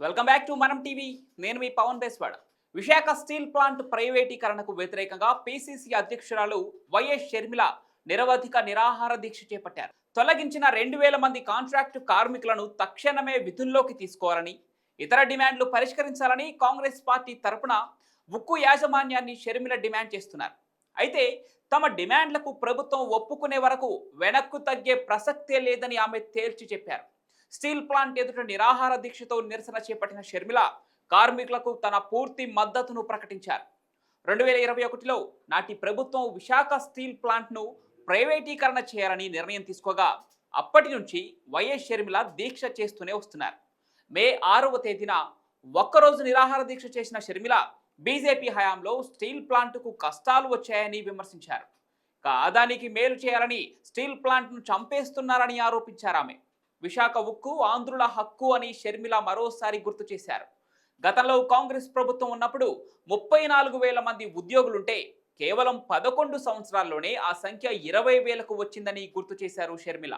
Welcome back to మనం TV. నేను మీ Pawan బేస్వాడ. Visakha steel plant ప్రైవేటీకరణకు వ్యతిరేకంగా పిసిసి అధ్యక్షురాలు వైఎస్ షర్మిల నిరవధిక నిరాహార దీక్ష చేపట్టారు. తొలగించిన 2000 మంది కాంట్రాక్టు కార్మికులను తక్షణమే విధుల్లోకి తీసుకోవాలని, ఇతర డిమాండ్లు పరిష్కరించాలని కాంగ్రెస్ పార్టీ తరపున ఉక్కు యాజమాన్యాన్ని షర్మిల డిమాండ్ చేస్తున్నారు. అయితే తమ డిమాండ్లకు ప్రభుత్వం ఒప్పుకునే వరకు వెనక్కు తగ్గే ప్రసక్తే లేదని ఆమె తేల్చి చెప్పారు. స్టీల్ ప్లాంట్ ఎదుట నిరాహార దీక్షతో నిరసన చేపట్టిన షర్మిల కార్మికులకు తన పూర్తి మద్దతును ప్రకటించారు. 2021లో నాటి ప్రభుత్వం విశాఖ స్టీల్ ప్లాంట్ను ప్రైవేటీకరణ చేయాలని నిర్ణయం తీసుకోగా అప్పటి నుంచి వైఎస్ షర్మిల దీక్ష చేస్తూనే వస్తున్నారు. మే 6వ తేదీన ఒక్కరోజు నిరాహార దీక్ష చేసిన షర్మిల బీజేపీ హయాంలో స్టీల్ ప్లాంట్కు కష్టాలు వచ్చాయని విమర్శించారు. అదానికి మేలు చేయాలని స్టీల్ ప్లాంట్ను చంపేస్తున్నారని ఆరోపించారు ఆమె. విశాఖ ఉక్కు ఆంధ్రుల హక్కు అని షర్మిల మరోసారి గుర్తు చేశారు. గతంలో కాంగ్రెస్ ప్రభుత్వం ఉన్నప్పుడు 34,000 మంది ఉద్యోగులుంటే కేవలం 11 సంవత్సరాల్లోనే ఆ సంఖ్య 20,000కు వచ్చిందని గుర్తు చేశారు షర్మిల.